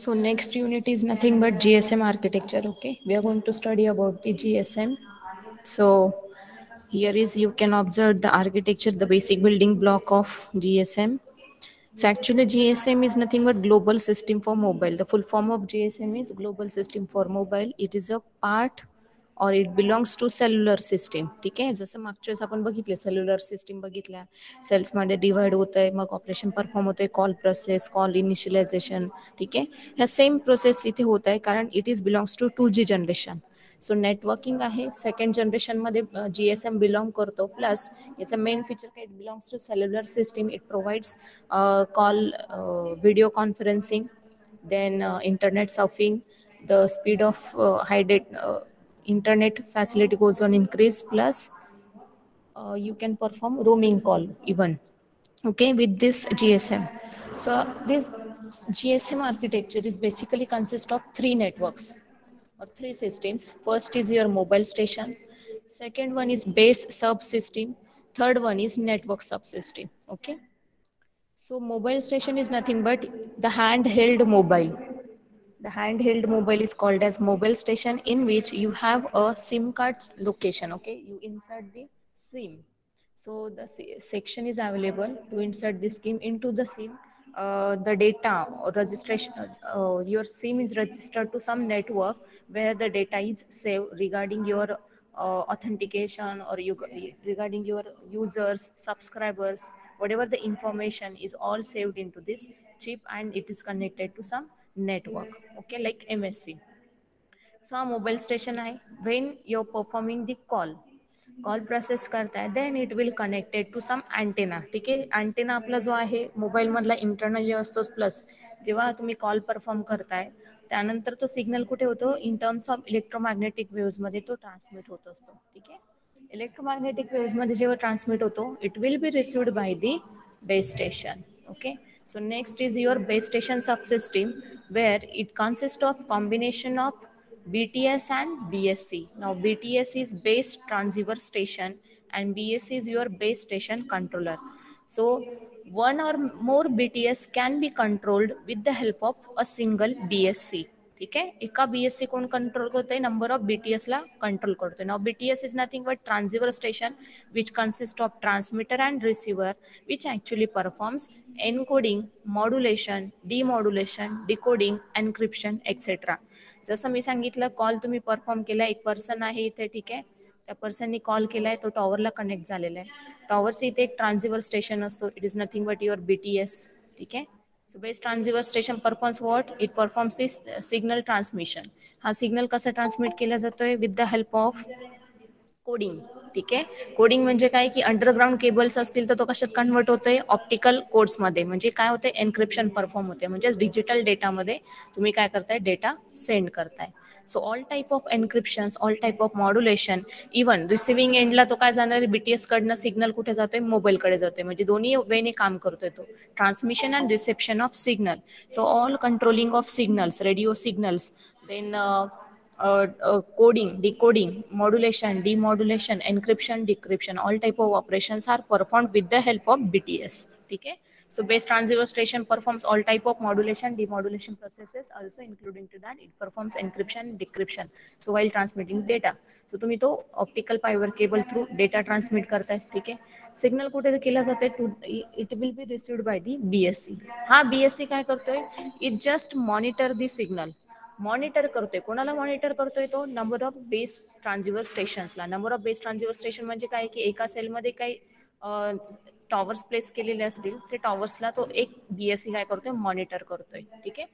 So next unit is nothing but GSM architecture. Okay, we are going to study about the GSM. So here is you can observe the architecture, the basic building block of GSM. So actually GSM is nothing but global system for mobile. The full form of GSM is global system for mobile. It is a part or it belongs to cellular system. ठीक आहे, जसं मागच्या वेळेस आपण बघितले cellular system बघितल्या, सेल्समध्ये divide होत आहे, मग ऑपरेशन परफॉर्म होते, कॉल प्रोसेस, कॉल इनिशियलायझेशन. ठीक आहे, ह्या सेम प्रोसेस इथे होत आहे कारण it is belongs to 2G generation. So networking आहे सेकंड जनरेशनमध्ये GSM बिलॉंग करतो. प्लस याचं मेन फीचर काय, it belongs to cellular system. It provides call video conferencing, then internet surfing, the speed of internet facility goes on increase. Plus you can perform roaming call even, okay, with this GSM. So this GSM architecture is basically consist of three networks or three systems. First is your mobile station, second one is base subsystem, third one is network subsystem. Okay, so mobile station is nothing but the handheld mobile. The handheld mobile is called as mobile station, in which you have a SIM card location. Okay, you insert the SIM. So the section is available to insert the SIM into the SIM. The data or registration, your SIM is registered to some network where the data is saved regarding your authentication, or regarding your users, subscribers, whatever the information is all saved into this chip, and it is connected to some network, okay, like MSC. So हा mobile station आहे. When you're performing the call process करताय, then it will connected to some antenna. ठीक आहे, antenna आपला जो आहे मोबाईलमधला internally असतोच. Plus जेव्हा तुम्ही कॉल परफॉर्म करताय त्यानंतर तो सिग्नल कुठे होतो, इन टर्म्स ऑफ इलेक्ट्रोमॅग्नेटिक वेव्हजमध्ये तो ट्रान्समिट होत असतो. ठीक आहे, इलेक्ट्रोमॅग्नेटिक वेव्हजमध्ये जेव्हा ट्रान्समिट होतो, it will be received by the base station. Okay, so next is your base station subsystem, where it consists of combination of BTS and BSC. Now BTS is base transceiver station and BSC is your base station controller. So one or more BTS can be controlled with the help of a single BSC. ठीक आहे, एका BSC कोण control करतोय, number of BTS ला control करतोय. Now BTS is nothing but transceiver station which consist of transmitter and receiver, which actually performs encoding, modulation, demodulation, decoding, encryption etcetera. जसं मी सांगितलं, कॉल तुम्ही परफॉर्म केला, एक पर्सन आहे इथे. ठीक आहे, त्या पर्सननी कॉल केलाय, तो टॉवरला कनेक्ट झालेला आहे. टॉवरचं इथे एक ट्रान्सिव्हर स्टेशन असतो, it is nothing but your BTS. ठीक आहे, so base transceiver station performs what, it performs this signal transmission. हा सिग्नल कसा ट्रान्समिट केला जातोय, with the help of coding. ठीक आहे, कोडिंग म्हणजे काय की अंडरग्राउंड केबल्स असतील तर तो कशात कन्वर्ट होतोय, ऑप्टिकल कोड्समध्ये. म्हणजे काय होते, एन्क्रिप्शन परफॉर्म होते. म्हणजे डिजिटल डेटामध्ये तुम्ही काय करताय, डेटा सेंड करताय. So all type of encryptions, all type of modulation, even receiving एंडला तो काय जाणार, BTS कडनं सिग्नल कुठे जातोय, मोबाईलकडे जातोय. म्हणजे दोन्ही वेने काम करतोय तो, transmission and reception of signal. So all controlling of signals, radio signals, then coding, decoding, modulation, demodulation, encryption, decryption, all type of operations are performed with the help of BTS. Okay, so base transceiver station performs all type of modulation, demodulation processes, also including to that it performs encryption, decryption. So while transmitting data, so तुम्ही तो optical fiber cable through data transmit करताय. ठीक आहे, signal कुठे केला जाते, it will be received by the BSC. हा BSC काय करतोय, it just monitor the signal. Monitor करतोय, कोणाला मॉनिटर करतोय, तो नंबर ऑफ बेस ट्रान्सिव्हर स्टेशन्सला. Number of base transceiver station म्हणजे काय की एका सेलमध्ये काही टॉवर्स प्लेस केलेले असतील, ते टॉवर्सला तो एक BSC काय करतोय, मॉनिटर करतोय. ठीक आहे,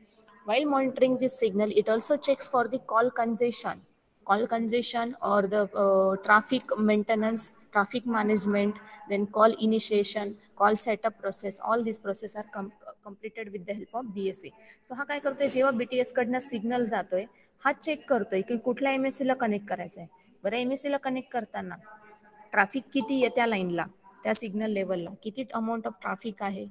while monitoring this signal it also checks for the call congestion or the traffic maintenance, traffic management, then call initiation, call setup process. All these processes are completed with the help of BSC. सो हा काय करतोय, जेव्हा BTS कडनं signal जातोय, हा check करतोय की कुठल्या MSC ला कनेक्ट करायचं आहे. बरं, MSC ला कनेक्ट करताना ट्रॅफिक किती आहे त्या लाईनला, त्या सिग्नल लेवलला किती अमाऊंट ऑफ ट्रॅफिक आहे,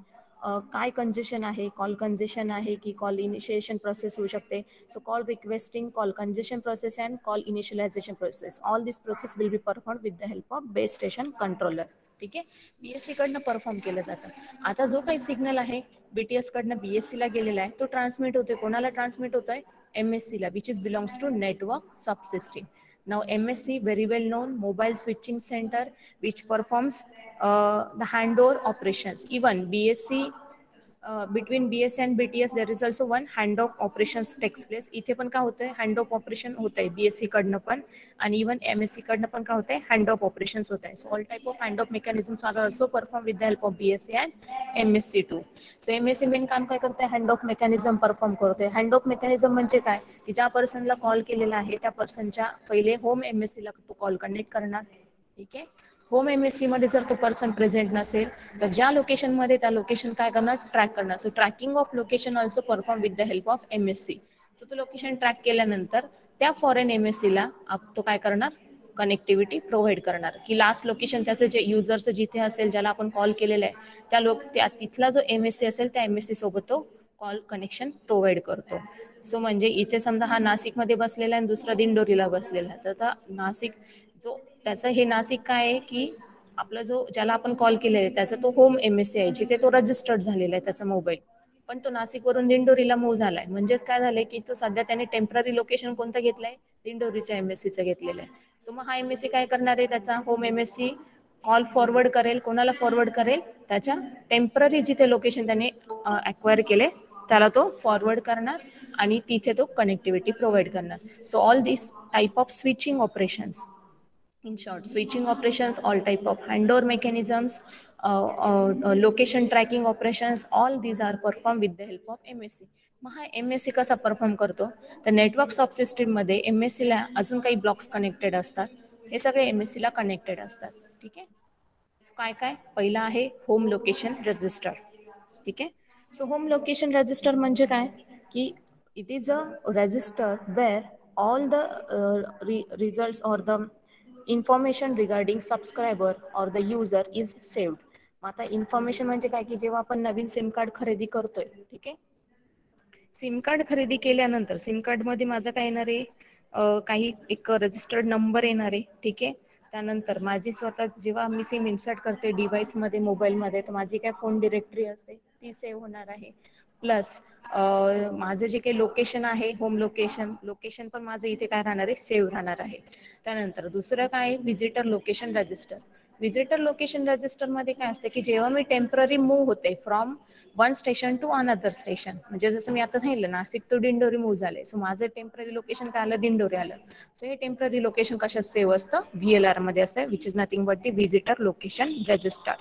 काय कंजेशन आहे, कॉल कंजेशन आहे की कॉल इनिशिएशन प्रोसेस होऊ शकते. So call requesting, call congestion process and call initialisation process, all this process will be perform with the help of base station controller. ठीक आहे, BSC कडनं परफॉर्म केलं जातं. आता जो काही सिग्नल आहे BTS कडनं BSC ला गेलेला आहे, तो ट्रान्समिट होतोय, कोणाला ट्रान्समिट होतोय? MSC ला, which is belongs to network subsystem. Now MSC, very well known mobile switching center which performs the handover operations. Even BSC, between BSC and BTS there is also one handoff operations takes place. इथे पण काय होतंय, handoff operation होत आहे BSC कडनं पण, आणि even MSC कडनं पण काय होतंय, handoff operations होत आहे. So all type of handoff mechanisms are also performed with the help of BSC and MSC too. So MSC main काम काय करते, handoff mechanism परफॉर्म करते. handoff mechanism म्हणजे काय, की ज्या पर्सनला कॉल केलेला आहे त्या पर्सनच्या पहिले होम MSC ला तो कॉल कनेक्ट करणार. ठीक आहे, होम MSC मध्ये जर तो पर्सन प्रेझेंट नसेल तर ज्या लोकेशन मध्ये, त्या लोकेशन काय करणार, ट्रॅक करणार. So tracking of location also perform with the help of MSC. So तो लोकेशन ट्रॅक केल्यानंतर त्या फॉरेन MSC ला तो काय करणार, कनेक्टिव्हिटी प्रोव्हाइड करणार, की लास्ट लोकेशन त्याचं जे युजरचं जिथे असेल, ज्याला आपण कॉल केलेला आहे त्या तिथला जो MSC असेल त्या MSC सोबत तो कॉल कनेक्शन प्रोव्हाइड करतो. सो म्हणजे इथे समजा हा नाशिकमध्ये बसलेला आहे आणि दुसरा दिंडोरीला बसलेला आहे, तर नाशिक जो त्याचं हे नाशिक काय आहे, की आपला जो ज्याला आपण कॉल केलेला आहे त्याचा तो होम MSC आहे, जिथे तो रजिस्टर्ड झालेला आहे त्याचा मोबाईल, पण तो नाशिकवरून दिंडोरीला मूव्ह झालाय. म्हणजेच काय झालंय, की तो सध्या त्याने टेम्पररी लोकेशन कोणतं घेतलंय, दिंडोरीच्या MSCचं घेतलेलं आहे. सो मग हा MSC काय करणार आहे, त्याचा होम MSC कॉल फॉरवर्ड करेल, कोणाला फॉरवर्ड करेल, त्याच्या टेम्पररी जिथे लोकेशन त्याने अक्वायर केले त्याला तो फॉरवर्ड करणार आणि तिथे तो कनेक्टिव्हिटी प्रोव्हाइड करणार. So all this type of switching operations, in short switching operations, all type of handover mechanisms, location tracking operations, all these are performed with the help of MSC. मग हा MSC कसा perform करतो, तर network subsystem मध्ये MSC ला अजून काही blocks connected असतात, हे सगळे MSC ला connected असतात. ठीक आहे, काय काय, पहिला आहे होम लोकेशन रजिस्टर. ठीक आहे, सो होम लोकेशन रजिस्टर म्हणजे काय, की it is a register where all the results or the information regarding subscriber or the user is saved. मग आता इन्फॉर्मेशन म्हणजे काय, की जेव्हा आपण नवीन सिम कार्ड खरेदी करतोय, ठीक आहे, सिम कार्ड खरेदी केल्यानंतर सिम कार्ड मध्ये माझा काय येणार आहे, काही एक रजिस्टर्ड नंबर येणार आहे. ठीक आहे, त्यानंतर माझी स्वतः जेव्हा मी सिम इन्सर्ट करते डिव्हाइस मध्ये, मोबाईल मध्ये, तर माझी काय फोन डिरेक्टरी असते ती सेव्ह होणार आहे. प्लस माझं जे काही लोकेशन आहे, होम लोकेशन पण माझं इथे काय राहणार आहे, सेव्ह राहणार आहे. त्यानंतर दुसरं काय, visitor location register. Visitor location register मध्ये काय असते, की जेव्हा मी टेम्पररी मूव्ह होते from one station to another station, म्हणजे जसं मी आता सांगितलं नाशिक टू दिंडोरी मूव्ह झाले, सो माझं टेम्पररी लोकेशन काय आलं, दिंडोरी आलं. सो हे टेम्पररी लोकेशन कशात सेव्ह असतं, VLR मध्ये असतं, which is nothing but the visitor location register.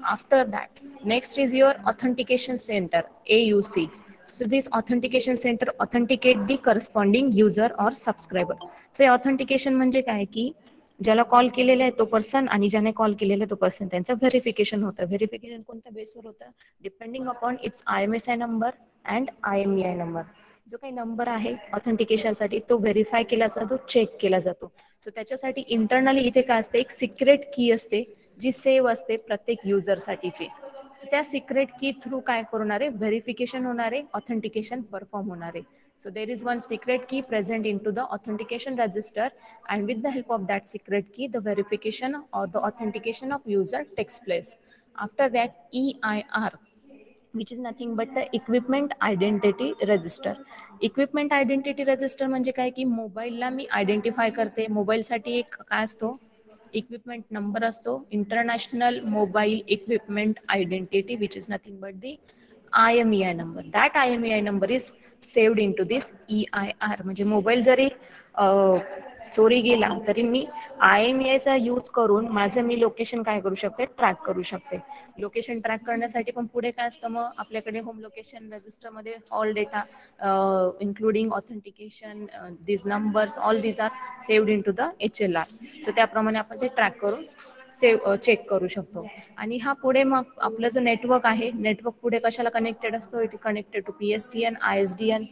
After that next is your authentication centre, AUC. So this authentication center authenticate the corresponding user or subscriber. So authentication म्हणजे काय, की ज्याला call केलेला आहे तो पर्सन आणि ज्याने कॉल केलेला आहे तो पर्सन, त्यांचं व्हेरिफिकेशन होतं. व्हेरिफिकेशन कोणत्या बेसवर होतं, depending upon its IMSI number and IMEI number. जो काही नंबर आहे ऑथेंटिकेशनसाठी तो व्हेरीफाय केला जातो, चेक केला जातो. सो त्याच्यासाठी इंटरनली इथे काय असते, एक सिक्रेट की असते जी सेव्ह असते प्रत्येक युजरसाठीची. त्या सिक्रेट की थ्रू काय करणार आहे, व्हेरिफिकेशन होणार आहे, ऑथेंटिकेशन परफॉर्म होणार आहे. So there is one secret key present into the authentication register, and with the help of that secret key the verification or the authentication of user takes place. After that, EIR, which is nothing but the equipment identity register. Equipment identity register म्हणजे काय, की मोबाईलला मी identify करते, मोबाईलसाठी एक काय असतो, equipment number असतो, international mobile equipment identity, which is nothing but the IMEI number. That IMEI number is saved into this EIR. म्हणजे मोबाईल जरी चोरी गेला तरी मी IMEI चा यूज करून माझं मी लोकेशन काय करू शकते, ट्रॅक करू शकते. लोकेशन ट्रॅक करण्यासाठी पण पुढे काय असतं, मग आपल्याकडे होम लोकेशन रजिस्टर मध्ये all data including authentication, this numbers, all this are saved into the HLR. So त्याप्रमाणे आपण ते ट्रॅक करून चेक करू शकतो. आणि हा पुढे मग आपलं जो नेटवर्क आहे, नेटवर्क पुढे कशाला कनेक्टेड असतो, it connected to PSTN, ISDN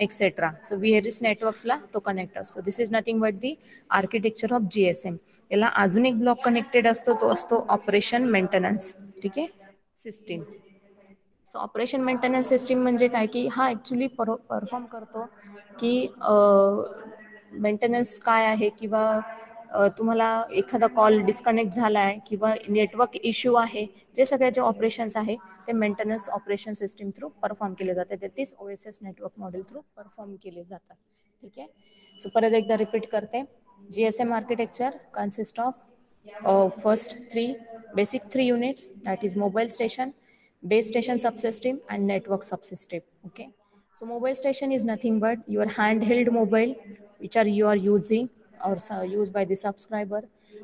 etcetera. So various नेटवर्क्सला तो कनेक्ट असतो. This is nothing but the architecture of GSM. याला अजून एक ब्लॉक कनेक्टेड असतो, तो असतो ऑपरेशन मेंटेनन्स. ठीक आहे, सिस्टीम. सो ऑपरेशन मेंटेनन्स सिस्टीम म्हणजे काय, की हा ॲक्च्युली परफॉर्म करतो, की मेंटेनन्स काय आहे किंवा तुम्हाला एखादा कॉल डिस्कनेक्ट झाला आहे किंवा नेटवर्क इश्यू आहे, जे सगळे जे ऑपरेशन्स आहे ते maintenance operation system through perform केले जाते. That is OSS network model through perform केले जातात. ठीक आहे. सो परत एकदा रिपीट करते. GSM architecture consist of first three units, that is mobile station, base station subsystem and network subsystem. Okay, so mobile station is nothing but your handheld mobile which are you are using or used by the subscriber.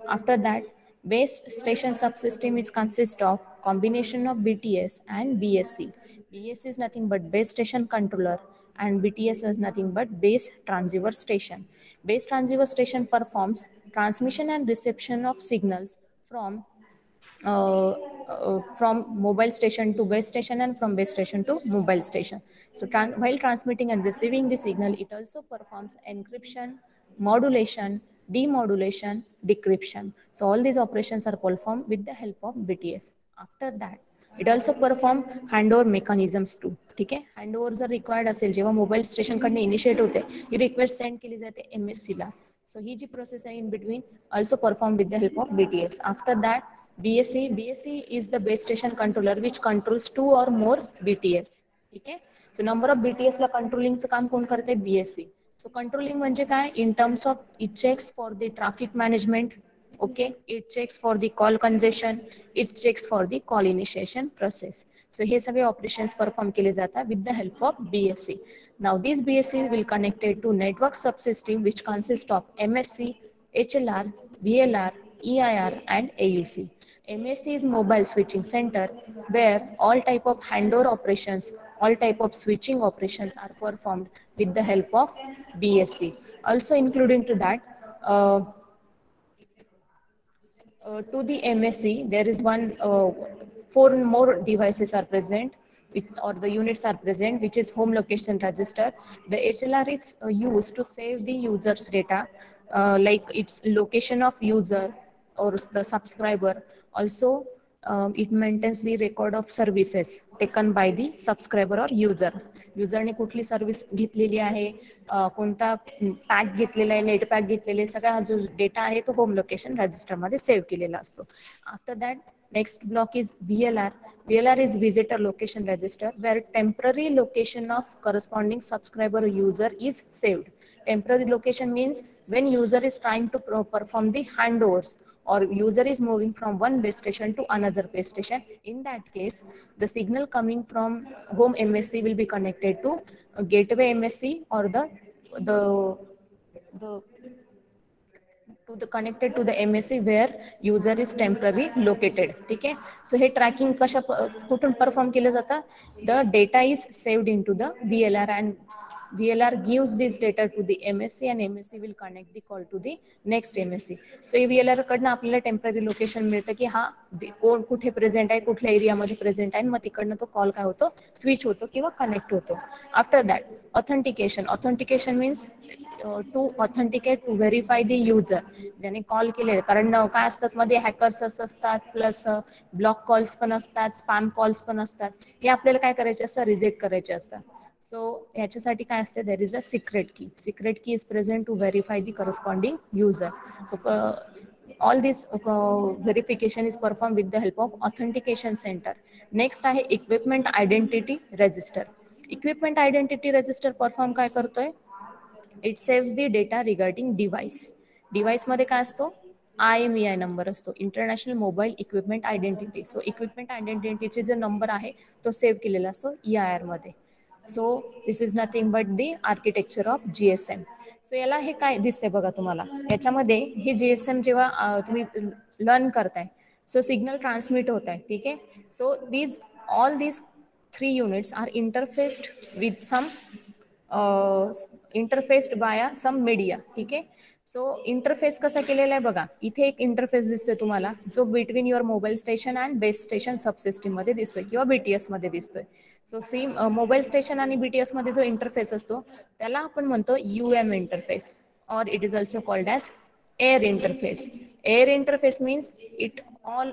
After that, base station subsystem is consist of combination of BTS and BSC. BSC is nothing but base station controller and BTS is nothing but base transceiver station. Base transceiver station performs transmission and reception of signals from mobile station to base station and from base station to mobile station. So while transmitting and receiving the signal, it also performs encryption, modulation, demodulation, decryption. So all these operations are performed with the help of BTS. After that, it also perform handover mechanisms too. ठीक आहे. Handover जर required असेल, जेव्हा mobile स्टेशनकडनं initiate होते, ही request send केली जाते MSC ला. So ही जी process आहे in between also performed with the help of BTS. After that, BSC is the base station controller which controls two or more BTS. ठीक आहे. So number of BTS ला कंट्रोलिंगचं काम कोण करते? BSC. सो कंट्रोलिंग म्हणजे काय? In terms of it checks for the traffic management. Okay, it checks for the call congestion, it checks for the call initiation process. So हे सगळे operations perform केले जातात with the help of BSC. Now these BSC will connected to network subsystem which consist of MSC, HLR, VLR, EIR and AUC. MSC is mobile switching center where all type of handover operations, all type of switching operations are performed with the help of BSC. Also including to that, to the MSC, there is four more devices are present or the units are present, which is home location register. The HLR is used to save the user's data, like its location of user or the subscriber. Also, it maintains the record of services taken by the subscriber or user. युजरने कुठली service घेतलेली आहे, कोणता pack घेतलेला आहे, net pack घेतलेले, सगळा हा जो डेटा आहे तो होम लोकेशन रजिस्टरमध्ये सेव्ह केलेला असतो. After that next block is VLR. VLR is visitor location register where temporary location of corresponding subscriber user is saved. Temporary location means when user is trying to perform the handovers or user is moving from one base station to another base station. In that case, the signal coming from home MSC will be connected to a gateway MSC or the the to the connected to the MSC where user is temporarily located. ठीक आहे. सो हे tracking कुठून perform केलं जातं? The data is saved into the VLR and VLR gives this data to the MSC and MSC will connect the call to the next MSC. So hey VLR कडनं आपल्याला temporary location मिळतं की हा कोण कुठे present आहे, कुठल्या एरियामध्ये प्रेझेंट आहे, मग तिकडनं तो कॉल काय होतो? स्विच होतो किंवा कनेक्ट होतो. After that authentication means to authenticate to verify the user, ज्याने कॉल केले. कारण काय असतात मध्ये हॅकर्स असतात, प्लस ब्लॉक कॉल्स पण असतात, स्पॅम कॉल्स पण असतात. हे आपल्याला काय करायचे असतात? रिजेक्ट करायचे असतात. सो याच्यासाठी काय असते? There is a secret key is present to verify the corresponding user. So all this verification is performed with the help of authentication center. Next आहे equipment identity register. Equipment identity register perform काय करतोय? It saves the data regarding device मध्ये काय असतो? IMEI number असतो, international mobile equipment identity. सो equipment आयडेंटिटीचे जो number आहे तो सेव्ह केलेला असतो EIR मध्ये. So this is nothing but the architecture of GSM. सो याला हे काय दिसतंय बघा तुम्हाला, याच्यामध्ये हे GSM जेव्हा तुम्ही लर्न करताय, सो सिग्नल ट्रान्समिट होत आहे. ठीक आहे. So all these 3 units are interfaced with some interfaced by some media. ठीक आहे. सो इंटरफेस कसा केलेला आहे बघा, इथे एक इंटरफेस दिसतोय तुम्हाला जो between your mobile station and base station subsystem मध्ये दिसतोय किंवा BTS मध्ये दिसतोय. सो मोबाईल स्टेशन आणि BTS मध्ये जो इंटरफेस असतो त्याला आपण म्हणतो UM interface or it is also called as air interface. Air interface means it all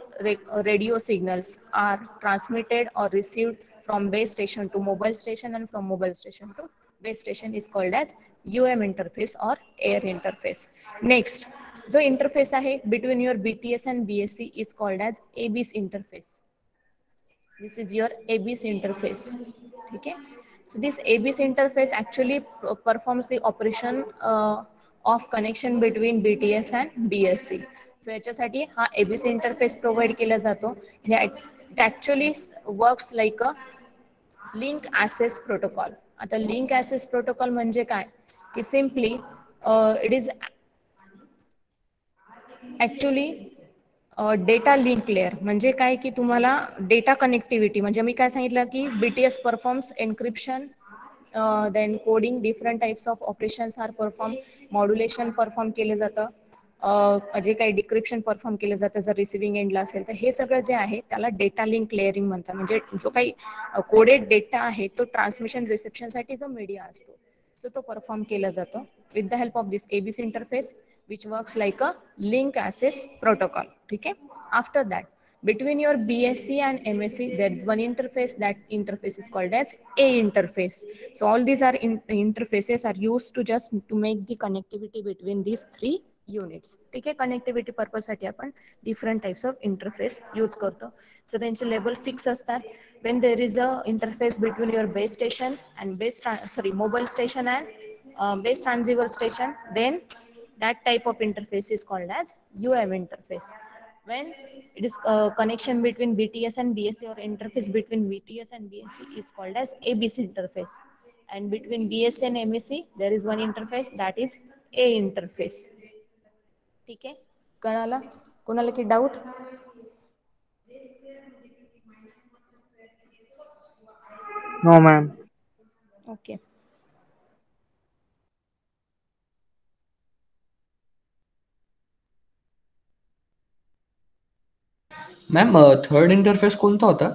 radio signals are transmitted or received from base station to mobile station and from mobile station to base station is called as UM interface or air interface. Next, जो interface आहे between your BTS and BSc is called as ABIS interface. This is your ABIS interface. Okay, so this ABIS interface actually performs the operation of connection between BTS and BSc. So याच्यासाठी हा ABIS interface provide केला जातो. It actually works like a link access protocol. आता link access protocol म्हणजे काय की simply it is actually data link layer म्हणजे काय की तुम्हाला डेटा कनेक्टिव्हिटी म्हणजे मी काय सांगितलं की BTS performs encryption, then coding, different types of operations are perform, modulation perform केलं जातं, जे काही डिक्रिप्शन परफॉर्म केलं जातं जर रिसिव्हिंग एंडला असेल तर हे सगळं जे आहे त्याला डेटा लिंक लेअरिंग म्हणतात. म्हणजे जो काही कोडेड डेटा आहे तो ट्रान्समिशन रिसेप्शनसाठी जो मीडिया असतो सो तो परफॉर्म केला जातो with the help of this ABIS interface which works like a link access protocol. Okay, after that between your BSc and MSc there is one interface. That interface is called as A interface. So all these are interfaces are used to just to make the connectivity between these three units. ठीक आहे, connectivity पर्पजसाठी आपण different types of interface use करतो. सो त्यांचे label fix असतात. When there is a interface between your base station and mobile station and base transceiver station, then that type of interface is called as UM interface. When it is connection between BTS and BSc or interface between BTS and BSc is called as ABIS interface. And between BSc and MSc there is one interface that is A interface. ठीक आहे, कळालं? कोणाला की doubt? No, ma'am. Okay. Ma'am third interface कोणता होता?